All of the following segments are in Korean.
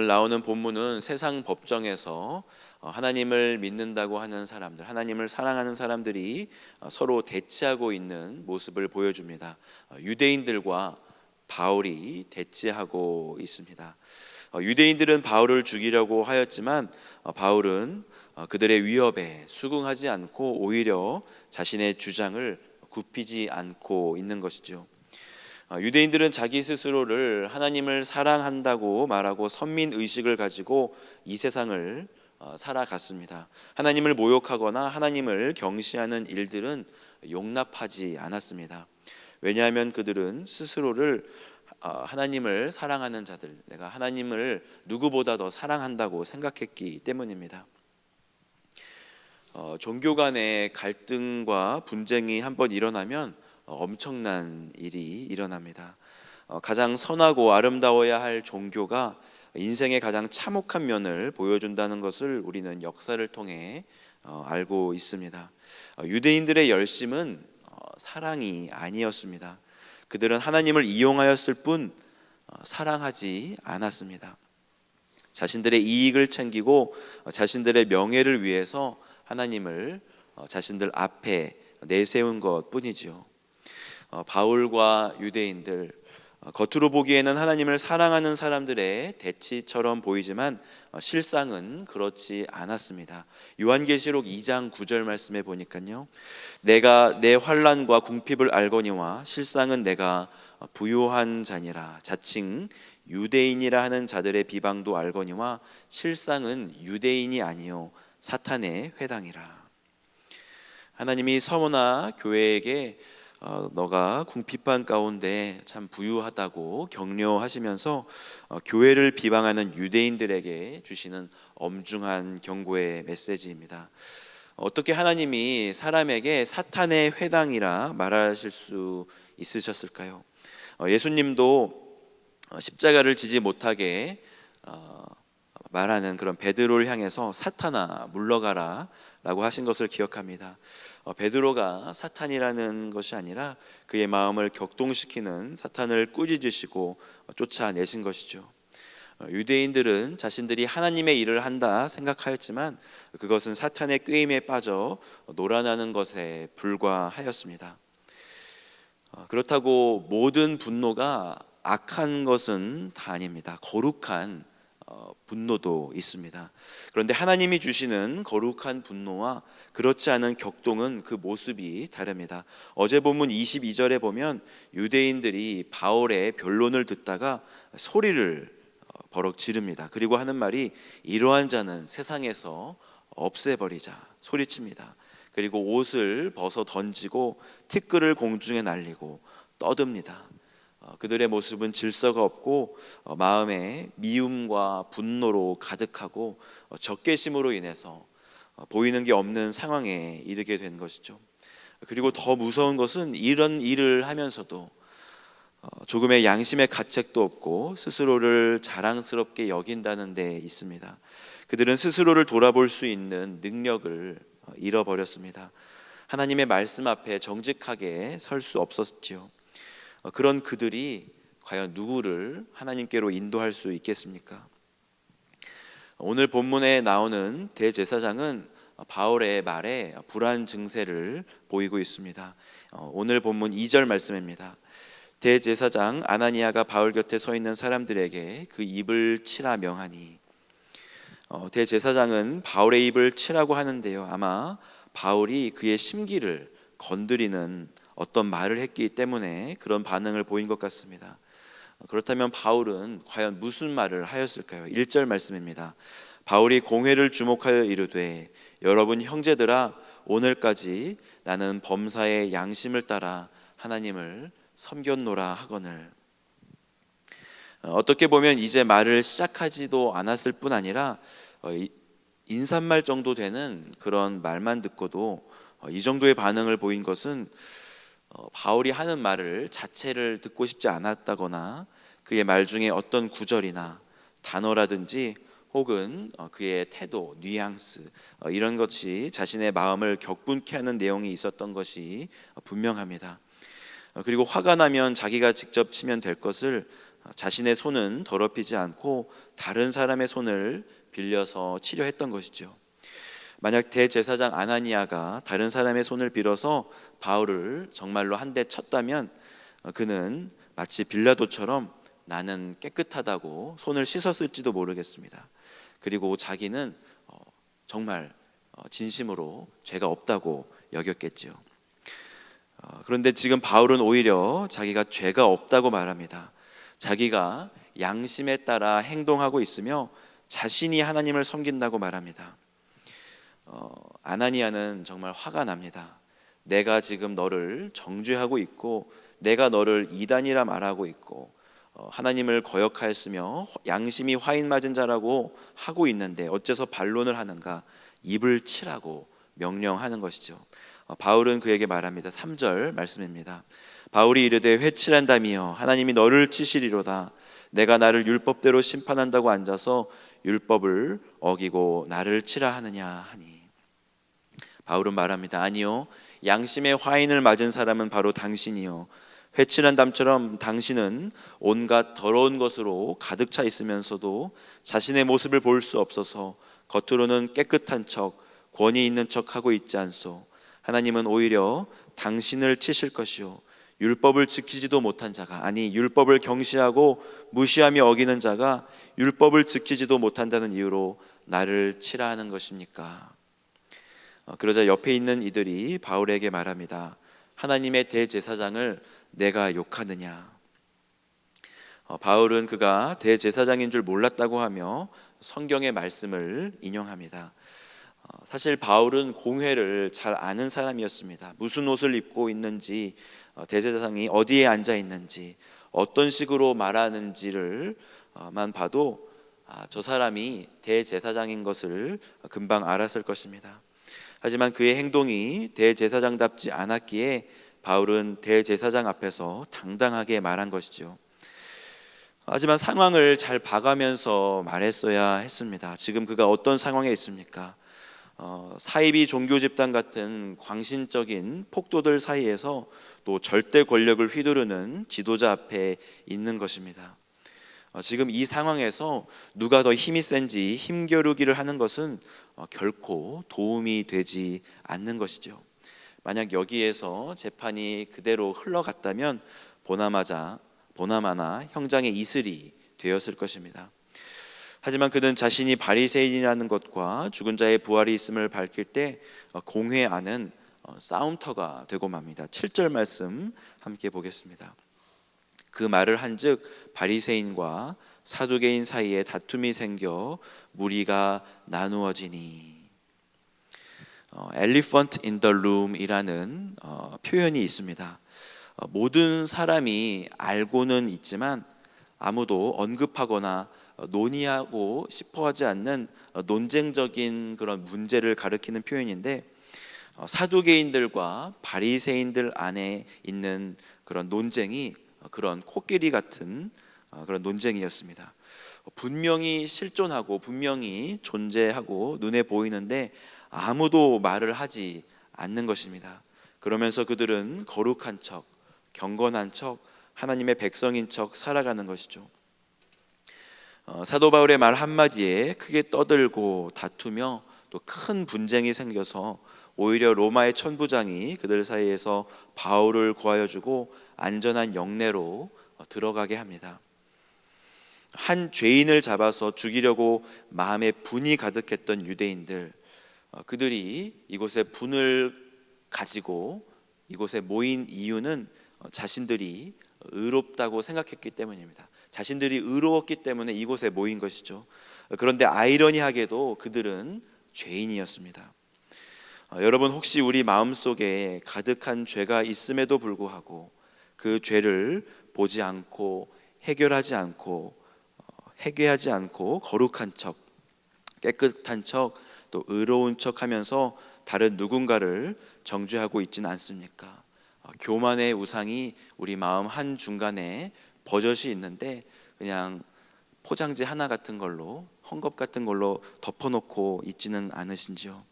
오늘 나오는 본문은 세상 법정에서 하나님을 믿는다고 하는 사람들, 하나님을 사랑하는 사람들이 서로 대치하고 있는 모습을 보여줍니다. 유대인들과 바울이 대치하고 있습니다. 유대인들은 바울을 죽이려고 하였지만 바울은 그들의 위협에 수긍하지 않고 오히려 자신의 주장을 굽히지 않고 있는 것이죠. 유대인들은 자기 스스로를 하나님을 사랑한다고 말하고 선민 의식을 가지고 이 세상을 살아갔습니다. 하나님을 모욕하거나 하나님을 경시하는 일들은 용납하지 않았습니다. 왜냐하면 그들은 스스로를 하나님을 사랑하는 자들, 내가 하나님을 누구보다 더 사랑한다고 생각했기 때문입니다. 종교 간의 갈등과 분쟁이 한번 일어나면 엄청난 일이 일어납니다. 가장 선하고 아름다워야 할 종교가 인생의 가장 참혹한 면을 보여준다는 것을 우리는 역사를 통해 알고 있습니다. 유대인들의 열심은 사랑이 아니었습니다. 그들은 하나님을 이용하였을 뿐 사랑하지 않았습니다. 자신들의 이익을 챙기고 자신들의 명예를 위해서 하나님을 자신들 앞에 내세운 것 뿐이지요. 바울과 유대인들, 겉으로 보기에는 하나님을 사랑하는 사람들의 대치처럼 보이지만 실상은 그렇지 않았습니다. 요한계시록 2장 9절 말씀에 보니까요, 내가 내 환난과 궁핍을 알거니와 실상은 내가 부요한 자니라. 자칭 유대인이라 하는 자들의 비방도 알거니와 실상은 유대인이 아니요 사탄의 회당이라. 하나님이 서머나 교회에게 너가 궁핍한 가운데 참 부유하다고 격려하시면서 교회를 비방하는 유대인들에게 주시는 엄중한 경고의 메시지입니다. 어떻게 하나님이 사람에게 사탄의 회당이라 말하실 수 있으셨을까요? 예수님도 십자가를 지지 못하게 말하는 그런 베드로를 향해서 사탄아 물러가라 라고 하신 것을 기억합니다. 베드로가 사탄이라는 것이 아니라 그의 마음을 격동시키는 사탄을 꾸짖으시고 쫓아내신 것이죠. 유대인들은 자신들이 하나님의 일을 한다 생각하였지만 그것은 사탄의 꾀임에 빠져 놀아나는 것에 불과하였습니다. 그렇다고 모든 분노가 악한 것은 다 아닙니다. 거룩한 분노도 있습니다. 그런데 하나님이 주시는 거룩한 분노와 그렇지 않은 격동은 그 모습이 다릅니다. 어제 본문 22절에 보면 유대인들이 바울의 변론을 듣다가 소리를 버럭 지릅니다. 그리고 하는 말이 이러한 자는 세상에서 없애버리자 소리칩니다. 그리고 옷을 벗어 던지고 티끌을 공중에 날리고 떠듭니다. 그들의 모습은 질서가 없고 마음에 미움과 분노로 가득하고 적개심으로 인해서 보이는 게 없는 상황에 이르게 된 것이죠. 그리고 더 무서운 것은 이런 일을 하면서도 조금의 양심의 가책도 없고 스스로를 자랑스럽게 여긴다는 데 있습니다. 그들은 스스로를 돌아볼 수 있는 능력을 잃어버렸습니다. 하나님의 말씀 앞에 정직하게 설 수 없었지요. 그런 그들이 과연 누구를 하나님께로 인도할 수 있겠습니까? 오늘 본문에 나오는 대제사장은 바울의 말에 불안 증세를 보이고 있습니다. 오늘 본문 2절 말씀입니다. 대제사장 아나니아가 바울 곁에 서 있는 사람들에게 그 입을 치라 명하니. 대제사장은 바울의 입을 치라고 하는데요, 아마 바울이 그의 심기를 건드리는 어떤 말을 했기 때문에 그런 반응을 보인 것 같습니다. 그렇다면 바울은 과연 무슨 말을 하였을까요? 1절 말씀입니다. 바울이 공회를 주목하여 이르되 여러분 형제들아 오늘까지 나는 범사의 양심을 따라 하나님을 섬겼노라 하거늘. 어떻게 보면 이제 말을 시작하지도 않았을 뿐 아니라 인사말 정도 되는 그런 말만 듣고도 이 정도의 반응을 보인 것은 바울이 하는 말을 자체를 듣고 싶지 않았다거나 그의 말 중에 어떤 구절이나 단어라든지 혹은 그의 태도, 뉘앙스 이런 것이 자신의 마음을 격분케 하는 내용이 있었던 것이 분명합니다. 그리고 화가 나면 자기가 직접 치면 될 것을 자신의 손은 더럽히지 않고 다른 사람의 손을 빌려서 치료했던 것이죠. 만약 대제사장 아나니아가 다른 사람의 손을 빌어서 바울을 정말로 한 대 쳤다면 그는 마치 빌라도처럼 나는 깨끗하다고 손을 씻었을지도 모르겠습니다. 그리고 자기는 정말 진심으로 죄가 없다고 여겼겠지요. 그런데 지금 바울은 오히려 자기가 죄가 없다고 말합니다. 자기가 양심에 따라 행동하고 있으며 자신이 하나님을 섬긴다고 말합니다. 아나니아는 정말 화가 납니다. 내가 지금 너를 정죄하고 있고 내가 너를 이단이라 말하고 있고 하나님을 거역하였으며 양심이 화인 맞은 자라고 하고 있는데 어째서 반론을 하는가? 입을 치라고 명령하는 것이죠. 바울은 그에게 말합니다. 3절 말씀입니다. 바울이 이르되 회칠한다미여 하나님이 너를 치시리로다. 내가 나를 율법대로 심판한다고 앉아서 율법을 어기고 나를 치라 하느냐 하니. 바울은 말합니다. 아니요, 양심의 화인을 맞은 사람은 바로 당신이요, 회칠한 담처럼 당신은 온갖 더러운 것으로 가득 차 있으면서도 자신의 모습을 볼 수 없어서 겉으로는 깨끗한 척 권위 있는 척 하고 있지 않소. 하나님은 오히려 당신을 치실 것이요, 율법을 지키지도 못한 자가, 아니 율법을 경시하고 무시하며 어기는 자가 율법을 지키지도 못한다는 이유로 나를 치라 하는 것입니까? 그러자 옆에 있는 이들이 바울에게 말합니다. 하나님의 대제사장을 내가 욕하느냐? 바울은 그가 대제사장인 줄 몰랐다고 하며 성경의 말씀을 인용합니다. 사실 바울은 공회를 잘 아는 사람이었습니다. 무슨 옷을 입고 있는지, 대제사장이 어디에 앉아 있는지, 어떤 식으로 말하는지를 만 봐도 저 사람이 대제사장인 것을 금방 알았을 것입니다. 하지만 그의 행동이 대제사장답지 않았기에 바울은 대제사장 앞에서 당당하게 말한 것이죠. 하지만 상황을 잘 봐가면서 말했어야 했습니다. 지금 그가 어떤 상황에 있습니까? 사이비 종교 집단 같은 광신적인 폭도들 사이에서 또 절대 권력을 휘두르는 지도자 앞에 있는 것입니다. 지금 이 상황에서 누가 더 힘이 센지 힘겨루기를 하는 것은 결코 도움이 되지 않는 것이죠. 만약 여기에서 재판이 그대로 흘러갔다면 보나마나 형장의 이슬이 되었을 것입니다. 하지만 그는 자신이 바리새인이라는 것과 죽은 자의 부활이 있음을 밝힐 때 공회 안은 싸움터가 되고 맙니다. 7절 말씀 함께 보겠습니다. 그 말을 한즉 바리새인과 사두개인 사이에 다툼이 생겨 무리가 나누어지니. Elephant in the room이라는 표현이 있습니다. 모든 사람이 알고는 있지만 아무도 언급하거나 논의하고 싶어하지 않는 논쟁적인 그런 문제를 가리키는 표현인데, 사두개인들과 바리새인들 안에 있는 그런 논쟁이 그런 코끼리 같은 그런 논쟁이었습니다. 분명히 실존하고 분명히 존재하고 눈에 보이는데 아무도 말을 하지 않는 것입니다. 그러면서 그들은 거룩한 척, 경건한 척, 하나님의 백성인 척 살아가는 것이죠. 사도 바울의 말 한마디에 크게 떠들고 다투며 또 큰 분쟁이 생겨서 오히려 로마의 천부장이 그들 사이에서 바울을 구하여 주고 안전한 영내로 들어가게 합니다. 한 죄인을 잡아서 죽이려고 마음에 분이 가득했던 유대인들, 그들이 이곳에 분을 가지고 이곳에 모인 이유는 자신들이 의롭다고 생각했기 때문입니다. 자신들이 의로웠기 때문에 이곳에 모인 것이죠. 그런데 아이러니하게도 그들은 죄인이었습니다. 여러분, 혹시 우리 마음속에 가득한 죄가 있음에도 불구하고 그 죄를 보지 않고 해결하지 않고 회개하지 않고 거룩한 척, 깨끗한 척, 또 의로운 척 하면서 다른 누군가를 정죄하고 있지는 않습니까? 교만의 우상이 우리 마음 한중간에 버젓이 있는데 그냥 포장지 하나 같은 걸로, 헝겊 같은 걸로 덮어놓고 있지는 않으신지요?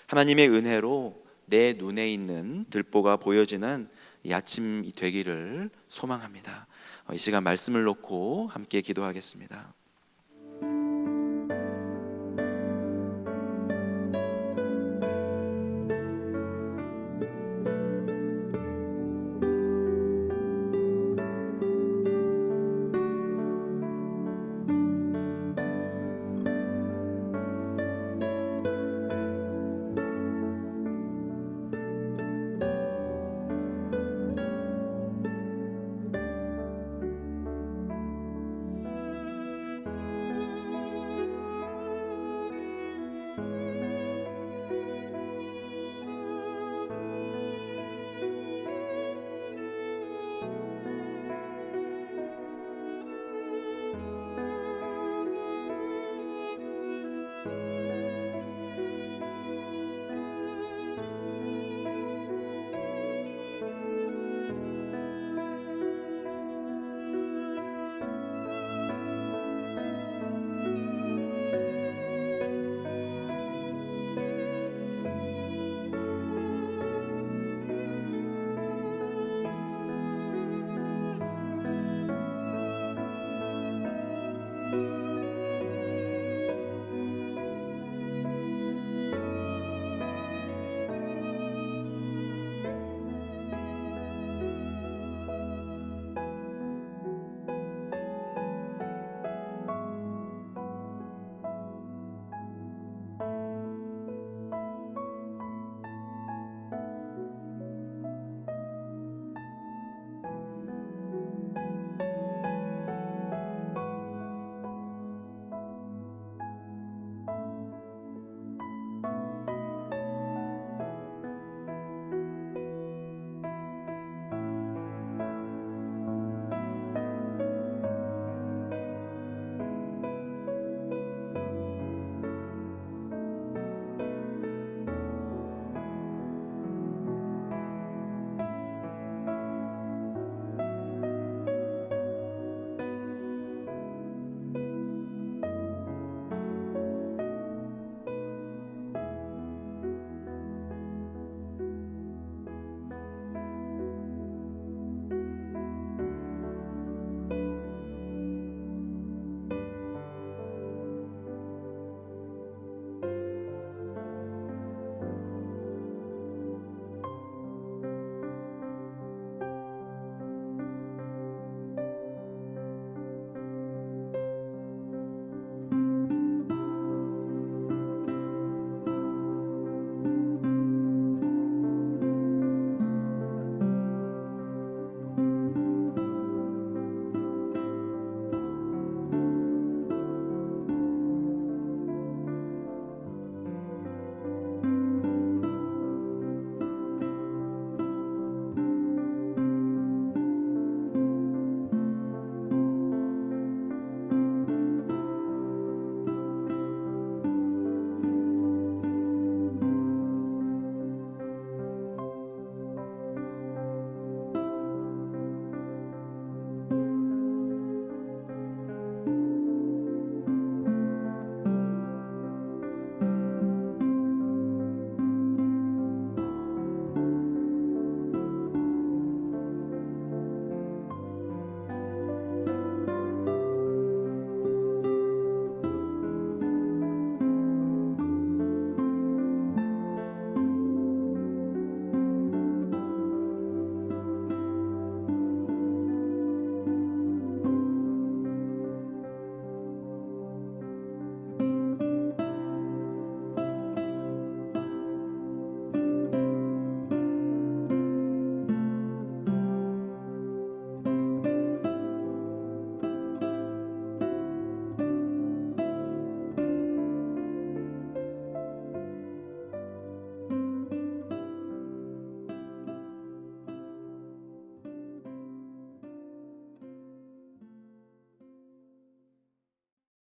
하나님의 은혜로 내 눈에 있는 들보가 보여지는 이 아침이 되기를 소망합니다. 이 시간 말씀을 놓고 함께 기도하겠습니다.